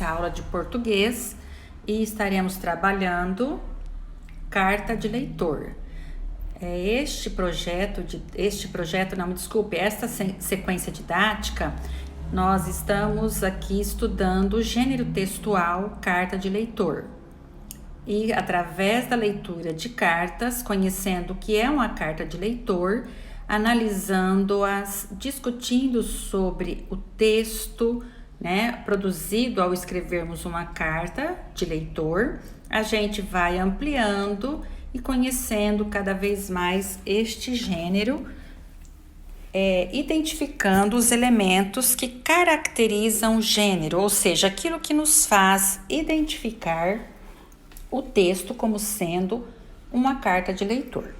nossa aula de português e estaremos trabalhando carta de leitor. Esta sequência didática, nós estamos aqui estudando o gênero textual carta de leitor. E através da leitura de cartas, conhecendo o que é uma carta de leitor, analisando-as, discutindo sobre o texto, produzido ao escrevermos uma carta de leitor, a gente vai ampliando e conhecendo cada vez mais este gênero, identificando os elementos que caracterizam o gênero, ou seja, aquilo que nos faz identificar o texto como sendo uma carta de leitor.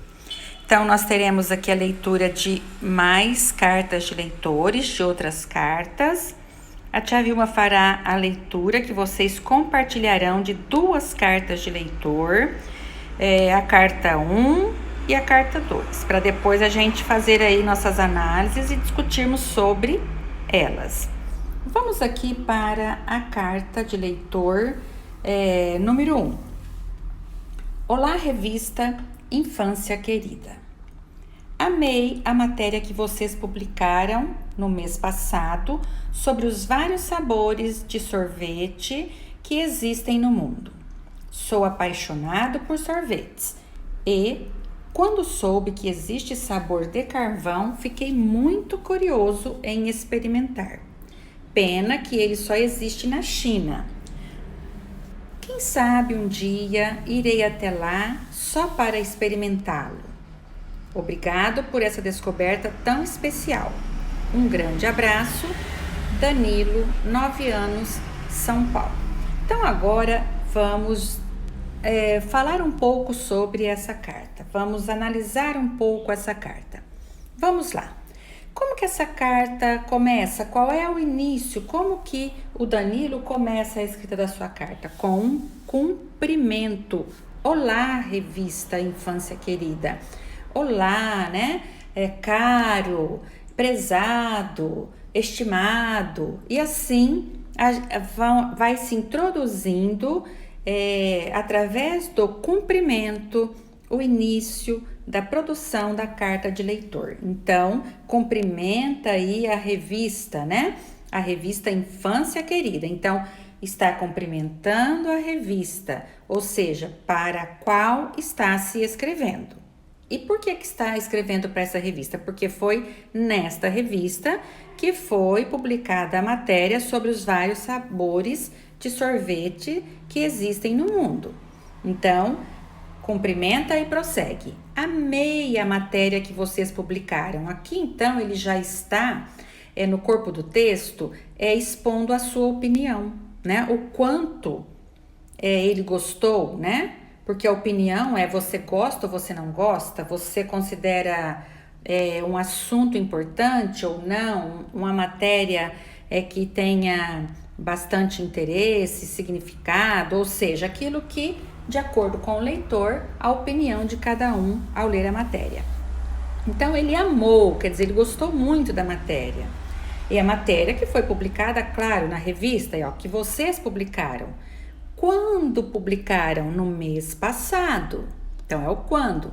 Então, nós teremos aqui a leitura de mais cartas de leitores, de outras cartas. A tia Vilma fará a leitura que vocês compartilharão de duas cartas de leitor, a carta 1 e a carta 2, para depois a gente fazer aí nossas análises e discutirmos sobre elas. Vamos aqui para a carta de leitor número 1. Olá, revista Infância Querida. Amei a matéria que vocês publicaram no mês passado sobre os vários sabores de sorvete que existem no mundo. Sou apaixonado por sorvetes e, quando soube que existe sabor de carvão, fiquei muito curioso em experimentar. Pena que ele só existe na China. Quem sabe um dia irei até lá só para experimentá-lo. Obrigado por essa descoberta tão especial. Um grande abraço, Danilo, 9 anos, São Paulo. Então agora vamos falar um pouco sobre essa carta. Vamos analisar um pouco essa carta. Vamos lá. Como que essa carta começa? Qual é o início? Como que o Danilo começa a escrita da sua carta? Com um cumprimento. Olá, revista Infância Querida. Olá, caro, prezado, estimado. E assim vai se introduzindo através do cumprimento o início da produção da carta de leitor. Então, cumprimenta aí a revista, A revista Infância Querida. Então, está cumprimentando a revista, ou seja, para a qual está se escrevendo. E por que está escrevendo para essa revista? Porque foi nesta revista que foi publicada a matéria sobre os vários sabores de sorvete que existem no mundo. Então, cumprimenta e prossegue. Amei a matéria que vocês publicaram. Aqui, então, ele já está no corpo do texto expondo a sua opinião, O quanto ele gostou, Porque a opinião você gosta ou você não gosta? Você considera um assunto importante ou não? Uma matéria que tenha bastante interesse, significado, ou seja, aquilo que, de acordo com o leitor, a opinião de cada um ao ler a matéria. Então, ele amou, quer dizer, ele gostou muito da matéria. E a matéria que foi publicada, claro, na revista, que vocês publicaram. Quando publicaram? No mês passado. Então, é o quando.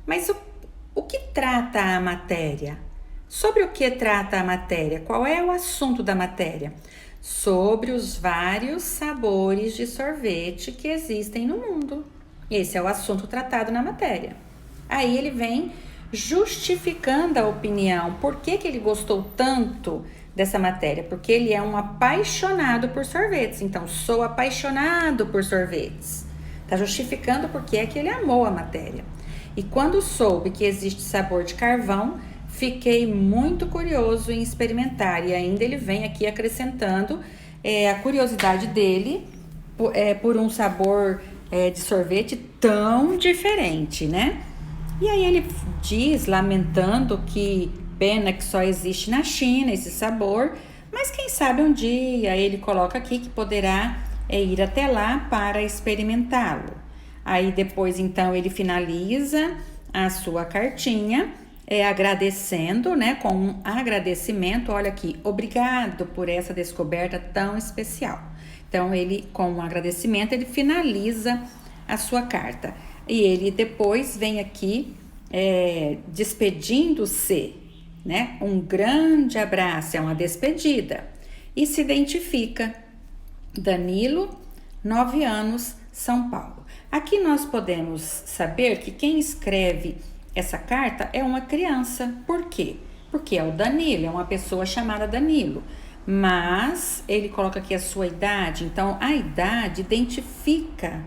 Mas o que trata a matéria? Sobre o que trata a matéria? Qual é o assunto da matéria? Sobre os vários sabores de sorvete que existem no mundo. Esse é o assunto tratado na matéria. Aí ele vem justificando a opinião. Por que ele gostou tanto dessa matéria? Porque ele é um apaixonado por sorvetes. Então, sou apaixonado por sorvetes. Está justificando porque é que ele amou a matéria. E quando soube que existe sabor de carvão, fiquei muito curioso em experimentar. E ainda ele vem aqui acrescentando a curiosidade dele por um sabor de sorvete tão diferente, E aí ele diz, lamentando que pena que só existe na China esse sabor, mas quem sabe um dia ele coloca aqui que poderá ir até lá para experimentá-lo. Aí depois, então, ele finaliza a sua cartinha, agradecendo, com um agradecimento, olha aqui, obrigado por essa descoberta tão especial. Então, ele, com um agradecimento, ele finaliza a sua carta. E ele depois vem aqui despedindo-se, né? Um grande abraço, é uma despedida. E se identifica: Danilo, 9 anos, São Paulo. Aqui nós podemos saber que quem escreve essa carta é uma criança. Por quê? Porque é o Danilo, é uma pessoa chamada Danilo. Mas ele coloca aqui a sua idade, então a idade identifica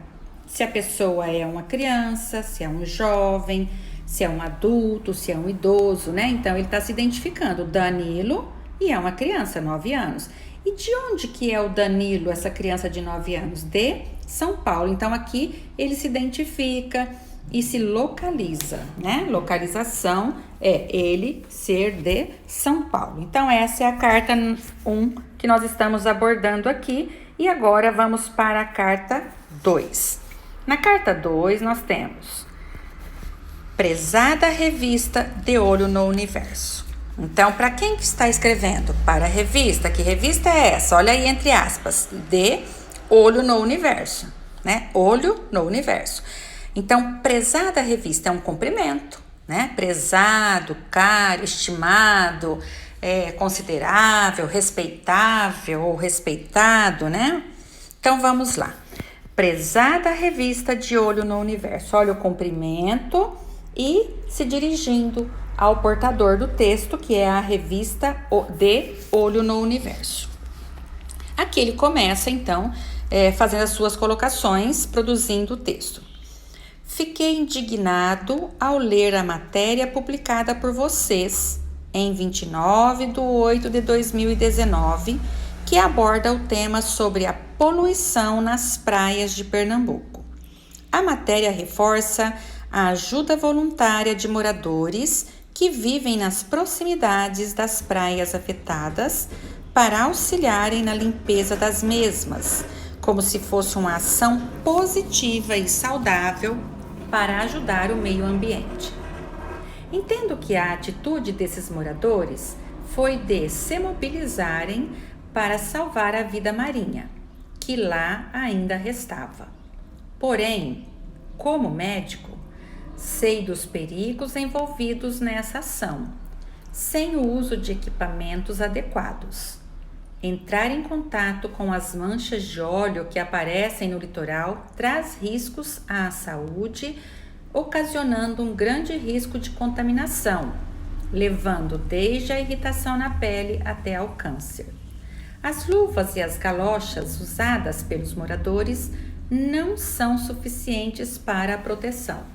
se a pessoa é uma criança, se é um jovem, se é um adulto, se é um idoso, né? Então ele está se identificando, Danilo, e é uma criança, 9 anos. E de onde que é o Danilo, essa criança de 9 anos? De São Paulo. Então aqui ele se identifica e se localiza, né? Localização é ele ser de São Paulo. Então essa é a carta 1 que nós estamos abordando aqui. E agora vamos para a carta 2. Na carta 2 nós temos: prezada revista De Olho no Universo. Então, para quem que está escrevendo? Para a revista. Que revista é essa? Olha aí, entre aspas, De Olho no Universo, né? Olho no Universo. Então, prezada revista é um cumprimento, né? Prezado, caro, estimado, considerável, respeitável ou respeitado, né? Então, vamos lá. Prezada revista De Olho no Universo. Olha o cumprimento e se dirigindo ao portador do texto, que é a revista De Olho no Universo. Aqui ele começa, então, fazendo as suas colocações, produzindo o texto. Fiquei indignado ao ler a matéria publicada por vocês em 29/8/2019, que aborda o tema sobre a poluição nas praias de Pernambuco. A matéria reforça a ajuda voluntária de moradores que vivem nas proximidades das praias afetadas para auxiliarem na limpeza das mesmas, como se fosse uma ação positiva e saudável para ajudar o meio ambiente. Entendo que a atitude desses moradores foi de se mobilizarem para salvar a vida marinha, que lá ainda restava. Porém, como médico, sei dos perigos envolvidos nessa ação, sem o uso de equipamentos adequados. Entrar em contato com as manchas de óleo que aparecem no litoral traz riscos à saúde, ocasionando um grande risco de contaminação, levando desde a irritação na pele até ao câncer. As luvas e as galochas usadas pelos moradores não são suficientes para a proteção.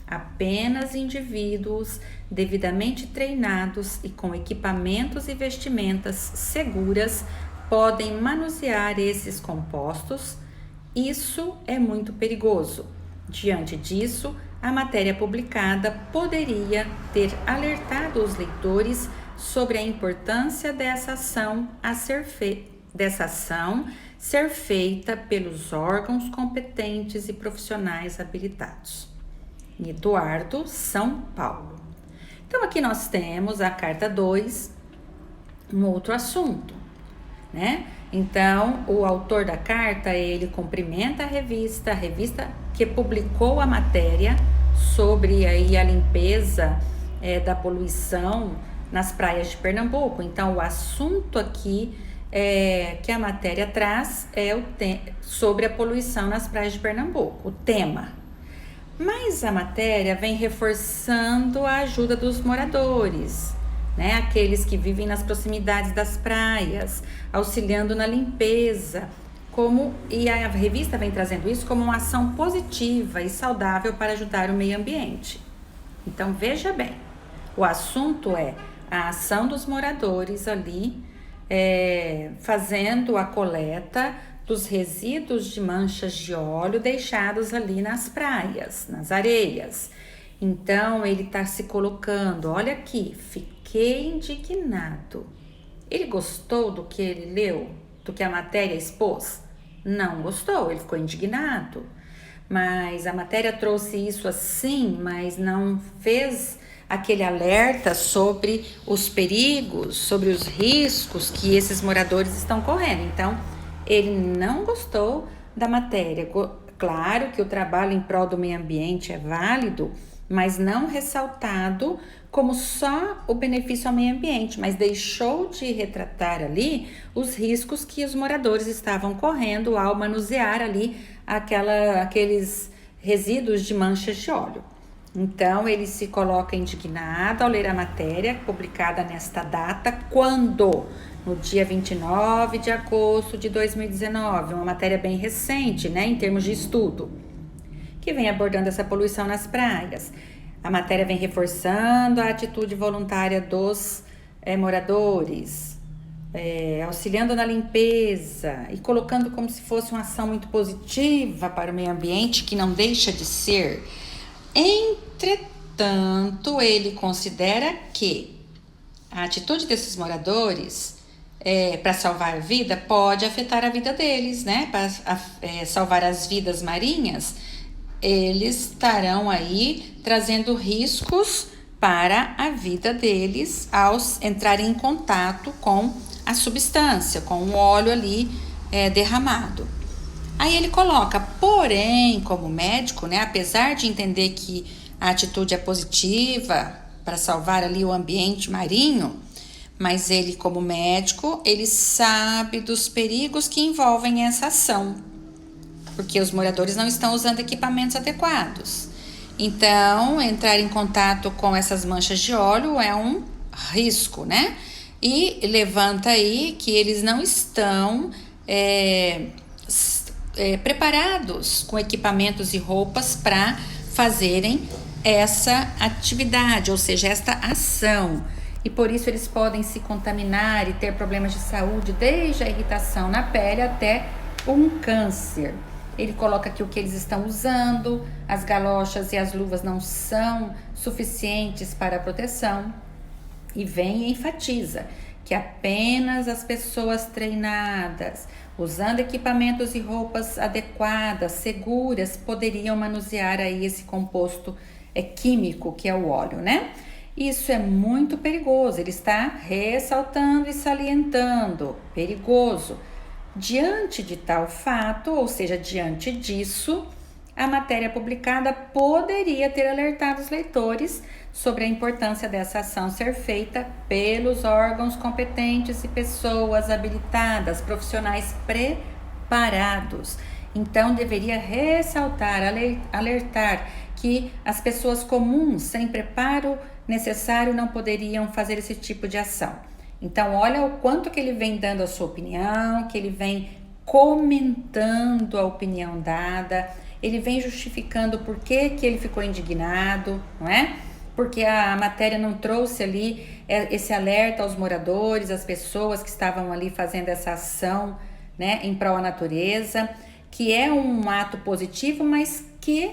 Apenas indivíduos devidamente treinados e com equipamentos e vestimentas seguras podem manusear esses compostos. Isso é muito perigoso. Diante disso, a matéria publicada poderia ter alertado os leitores sobre a importância dessa ação ser feita pelos órgãos competentes e profissionais habilitados. Eduardo, São Paulo. Então, aqui nós temos a carta 2, um outro assunto, né? Então, o autor da carta, ele cumprimenta a revista que publicou a matéria sobre aí a limpeza da poluição nas praias de Pernambuco. Então, o assunto aqui que a matéria traz é sobre a poluição nas praias de Pernambuco, o tema. Mas a matéria vem reforçando a ajuda dos moradores, né? Aqueles que vivem nas proximidades das praias, auxiliando na limpeza, e a revista vem trazendo isso como uma ação positiva e saudável para ajudar o meio ambiente. Então, veja bem, o assunto é a ação dos moradores ali, fazendo a coleta dos resíduos de manchas de óleo deixados ali nas praias, nas areias. Então, ele está se colocando, olha aqui, fiquei indignado. Ele gostou do que ele leu, do que a matéria expôs? Não gostou, ele ficou indignado. Mas a matéria trouxe isso assim, mas não fez aquele alerta sobre os perigos, sobre os riscos que esses moradores estão correndo. Então, ele não gostou da matéria. Claro que o trabalho em prol do meio ambiente é válido, mas não ressaltado como só o benefício ao meio ambiente, mas deixou de retratar ali os riscos que os moradores estavam correndo ao manusear ali aqueles resíduos de manchas de óleo. Então, ele se coloca indignado ao ler a matéria publicada nesta data, quando? No dia 29 de agosto de 2019, uma matéria bem recente, né, em termos de estudo, que vem abordando essa poluição nas praias. A matéria vem reforçando a atitude voluntária dos moradores, auxiliando na limpeza e colocando como se fosse uma ação muito positiva para o meio ambiente, que não deixa de ser. Entretanto, ele considera que a atitude desses moradores para salvar a vida pode afetar a vida deles, né? Para salvar as vidas marinhas, eles estarão aí trazendo riscos para a vida deles ao entrarem em contato com a substância, com o óleo ali derramado. Aí ele coloca, porém, como médico, né, apesar de entender que a atitude é positiva para salvar ali o ambiente marinho, mas ele, como médico, ele sabe dos perigos que envolvem essa ação, porque os moradores não estão usando equipamentos adequados. Então, entrar em contato com essas manchas de óleo é um risco, né? E levanta aí que eles não estão preparados com equipamentos e roupas para fazerem essa atividade, ou seja, esta ação. E por isso eles podem se contaminar e ter problemas de saúde, desde a irritação na pele até um câncer. Ele coloca que o que eles estão usando, as galochas e as luvas não são suficientes para a proteção. E vem e enfatiza que apenas as pessoas treinadas, usando equipamentos e roupas adequadas, seguras, poderiam manusear aí esse composto químico que é o óleo, né? Isso é muito perigoso, ele está ressaltando e salientando, perigoso. Diante de tal fato, ou seja, diante disso, a matéria publicada poderia ter alertado os leitores sobre a importância dessa ação ser feita pelos órgãos competentes e pessoas habilitadas, profissionais preparados. Então, deveria ressaltar, alertar que as pessoas comuns, sem preparo necessário, não poderiam fazer esse tipo de ação. Então, olha o quanto que ele vem dando a sua opinião, que ele vem comentando a opinião dada, ele vem justificando por que ele ficou indignado, não é? Porque a matéria não trouxe ali esse alerta aos moradores, às pessoas que estavam ali fazendo essa ação, né, em prol da natureza, que é um ato positivo, mas que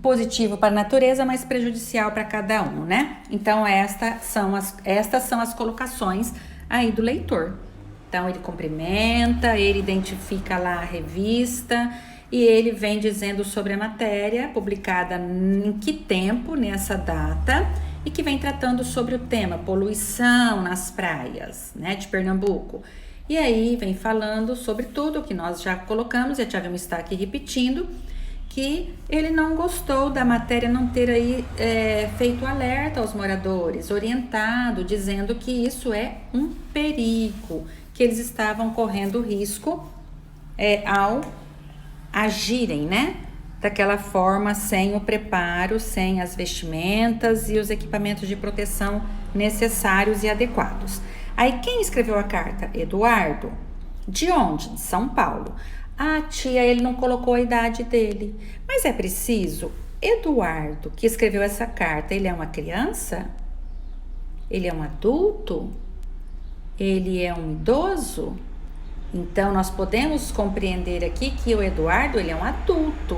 positivo para a natureza, mas prejudicial para cada um, né? Então, estas são as colocações aí do leitor. Então, ele cumprimenta, ele identifica lá a revista e ele vem dizendo sobre a matéria publicada em que tempo, nessa data, e que vem tratando sobre o tema poluição nas praias, né, de Pernambuco. E aí vem falando sobre tudo que nós já colocamos, já vamos estar aqui repetindo, que ele não gostou da matéria não ter aí feito alerta aos moradores, orientado, dizendo que isso é um perigo, que eles estavam correndo risco ao agirem, né, daquela forma, sem o preparo, sem as vestimentas e os equipamentos de proteção necessários e adequados. Aí, quem escreveu a carta? Eduardo. De onde? De São Paulo. Ah, tia, ele não colocou a idade dele. Mas é preciso. Eduardo, que escreveu essa carta, ele é uma criança? Ele é um adulto? Ele é um idoso? Então, nós podemos compreender aqui que o Eduardo, ele é um adulto.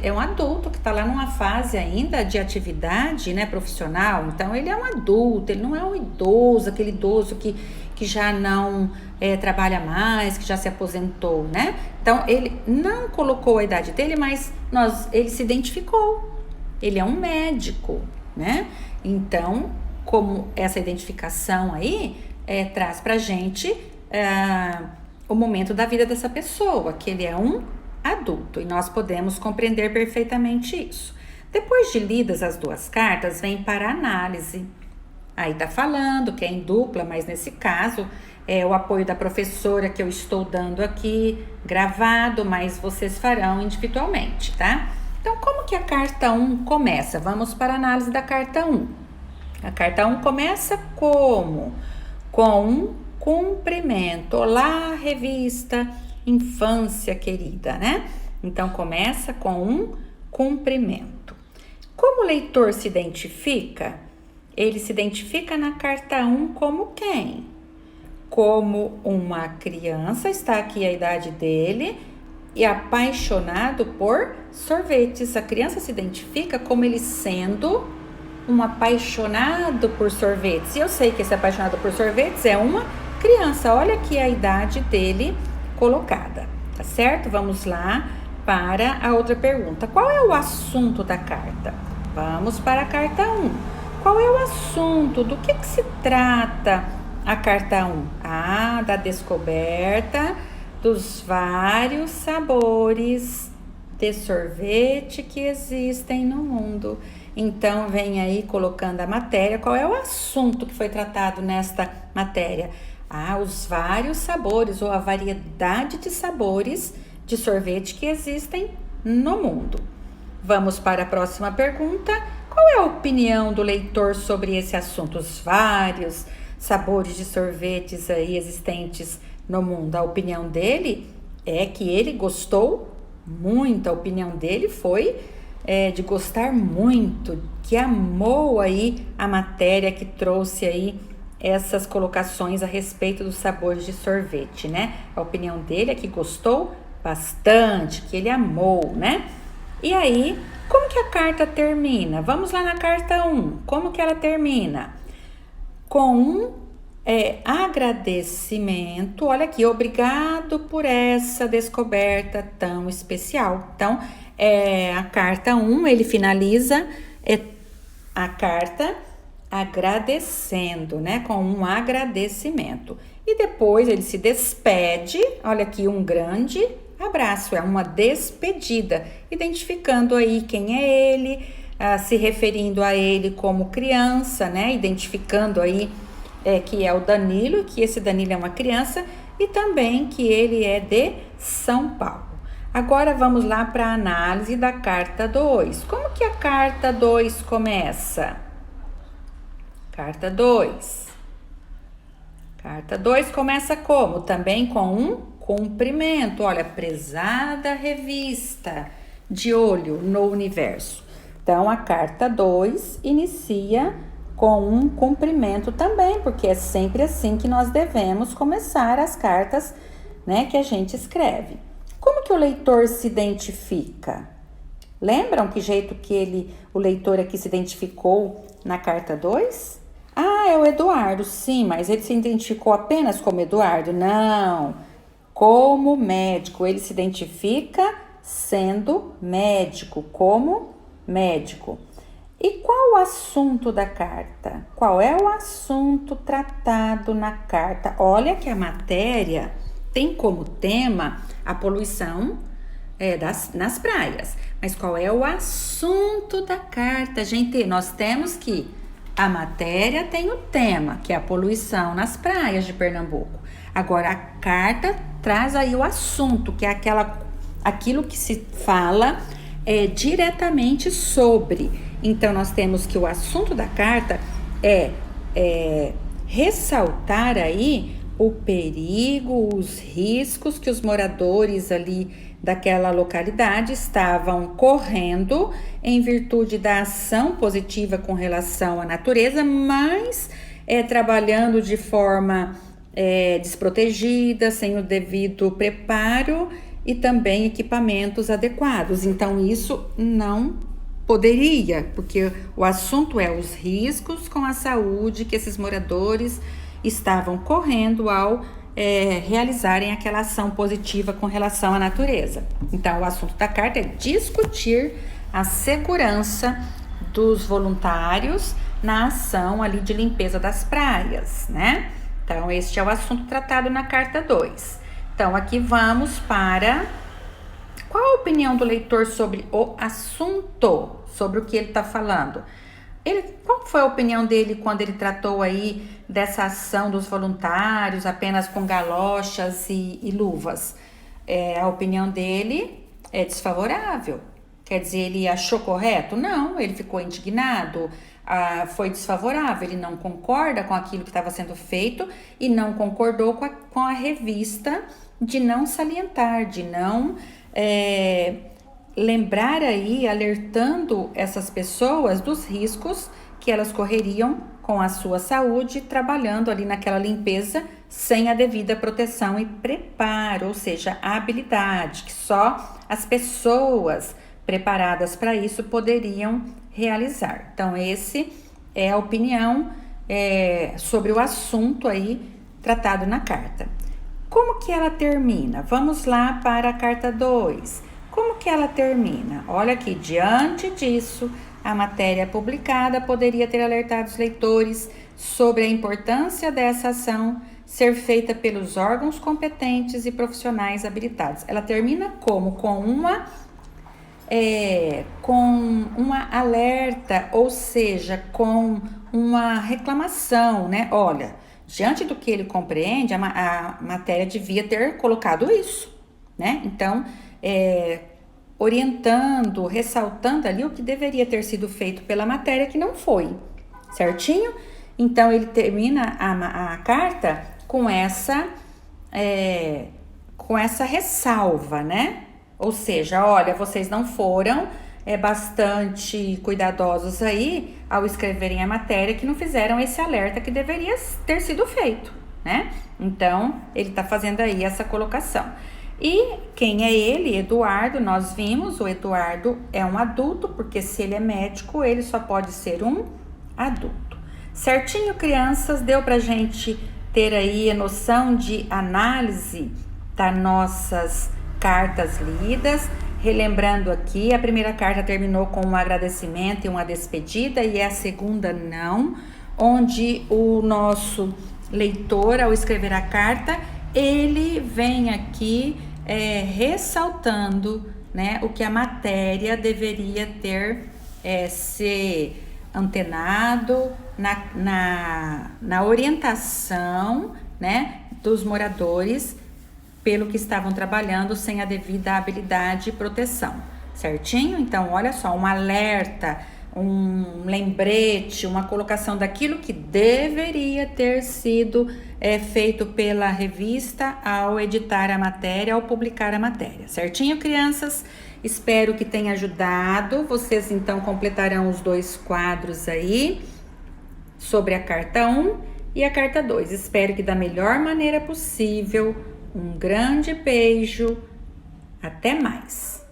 É um adulto que está lá numa fase ainda de atividade, né, profissional. Então, ele é um adulto, ele não é um idoso, aquele idoso que já não trabalha mais, que já se aposentou, né? Então, ele não colocou a idade dele, mas ele se identificou. Ele é um médico, né? Então, como essa identificação aí traz pra gente o momento da vida dessa pessoa, que ele é um adulto, e nós podemos compreender perfeitamente isso. Depois de lidas as duas cartas, vem para análise. Aí tá falando que é em dupla, mas nesse caso é o apoio da professora que eu estou dando aqui, gravado, mas vocês farão individualmente, tá? Então, como que a carta 1 começa? Vamos para a análise da carta 1. A carta 1 começa como? Com um cumprimento. Olá, revista Infância Querida, né? Então, começa com um cumprimento. Como o leitor se identifica? Ele se identifica na carta 1 como quem? Como uma criança, está aqui a idade dele, e apaixonado por sorvetes. A criança se identifica como ele sendo um apaixonado por sorvetes. E eu sei que esse apaixonado por sorvetes é uma criança. Olha aqui a idade dele colocada, tá certo? Vamos lá para a outra pergunta. Qual é o assunto da carta? Vamos para a carta 1. Qual é o assunto? Do que se trata a carta 1? Da descoberta dos vários sabores de sorvete que existem no mundo. Então, vem aí colocando a matéria. Qual é o assunto que foi tratado nesta matéria? Os vários sabores ou a variedade de sabores de sorvete que existem no mundo. Vamos para a próxima pergunta. Qual é a opinião do leitor sobre esse assunto? Os vários sabores de sorvetes aí existentes no mundo. A opinião dele é que ele gostou muito. A opinião dele foi de gostar muito, que amou aí a matéria que trouxe aí essas colocações a respeito dos sabores de sorvete, né? A opinião dele é que gostou bastante, que ele amou, né? E aí, como que a carta termina? Vamos lá na carta 1. Como que ela termina? Com um agradecimento. Olha aqui, obrigado por essa descoberta tão especial. Então, a carta 1, ele finaliza a carta agradecendo, né? Com um agradecimento. E depois ele se despede. Olha aqui, um grande abraço, é uma despedida, identificando aí quem é ele, se referindo a ele como criança, né? Identificando aí que é o Danilo, que esse Danilo é uma criança, e também que ele é de São Paulo. Agora vamos lá para a análise da carta 2. Como que a carta 2 começa? Carta 2. Carta 2 começa como? Também com um cumprimento. Olha, prezada revista de olho no universo. Então, a carta 2 inicia com um cumprimento também, porque é sempre assim que nós devemos começar as cartas, né, que a gente escreve. Como que o leitor se identifica? Lembram que jeito que o leitor aqui se identificou na carta 2? É o Eduardo, sim, mas ele se identificou apenas como Eduardo? Não, como médico. Ele se identifica sendo médico, como médico. E qual o assunto da carta? Qual é o assunto tratado na carta? Olha que a matéria tem como tema a poluição nas praias. Mas qual é o assunto da carta? Gente, nós temos que a matéria tem o tema, que é a poluição nas praias de Pernambuco. Agora, a carta traz aí o assunto, que é aquilo que se fala diretamente sobre. Então, nós temos que o assunto da carta é ressaltar aí o perigo, os riscos que os moradores ali daquela localidade estavam correndo em virtude da ação positiva com relação à natureza, mas trabalhando de forma desprotegida, sem o devido preparo e também equipamentos adequados. Então, isso não poderia, porque o assunto é os riscos com a saúde que esses moradores estavam correndo ao realizarem aquela ação positiva com relação à natureza. Então, o assunto da carta é discutir a segurança dos voluntários na ação ali de limpeza das praias, né? Então, este é o assunto tratado na carta 2. Então, aqui vamos para qual a opinião do leitor sobre o assunto, sobre o que ele está falando. Qual foi a opinião dele quando ele tratou aí dessa ação dos voluntários apenas com galochas e luvas? A opinião dele é desfavorável. Quer dizer, ele achou correto? Não, ele ficou indignado, foi desfavorável, ele não concorda com aquilo que estava sendo feito e não concordou com a revista de não salientar, de não lembrar aí, alertando essas pessoas dos riscos que elas correriam com a sua saúde, trabalhando ali naquela limpeza sem a devida proteção e preparo, ou seja, a habilidade que só as pessoas preparadas para isso poderiam realizar. Então, esse é a opinião sobre o assunto aí tratado na carta. Como que ela termina? Vamos lá para a carta 2. Como que ela termina? Olha aqui, diante disso, a matéria publicada poderia ter alertado os leitores sobre a importância dessa ação ser feita pelos órgãos competentes e profissionais habilitados. Ela termina como? Com uma alerta, ou seja, com uma reclamação, né? Olha, diante do que ele compreende, a matéria devia ter colocado isso, né? Então, orientando, ressaltando ali o que deveria ter sido feito pela matéria que não foi, certinho? Então, ele termina a carta com essa ressalva, né? Ou seja, olha, vocês não foram bastante cuidadosos aí ao escreverem a matéria, que não fizeram esse alerta que deveria ter sido feito, né? Então, ele tá fazendo aí essa colocação. E quem é ele? Eduardo, nós vimos, o Eduardo é um adulto, porque se ele é médico, ele só pode ser um adulto. Certinho, crianças? Deu pra gente ter aí a noção de análise das nossas cartas lidas. Relembrando aqui, a primeira carta terminou com um agradecimento e uma despedida, e a segunda não, onde o nosso leitor, ao escrever a carta, ele vem aqui ressaltando, né, o que a matéria deveria ter se antenado na orientação, né, dos moradores pelo que estavam trabalhando sem a devida habilidade e proteção, certinho? Então, olha só, um alerta, um lembrete, uma colocação daquilo que deveria ter sido feito pela revista ao editar a matéria, ao publicar a matéria, certinho, crianças? Espero que tenha ajudado. Vocês, então, completarão os 2 quadros aí sobre a carta 1 e a carta 2. Espero que da melhor maneira possível. Um grande beijo, até mais!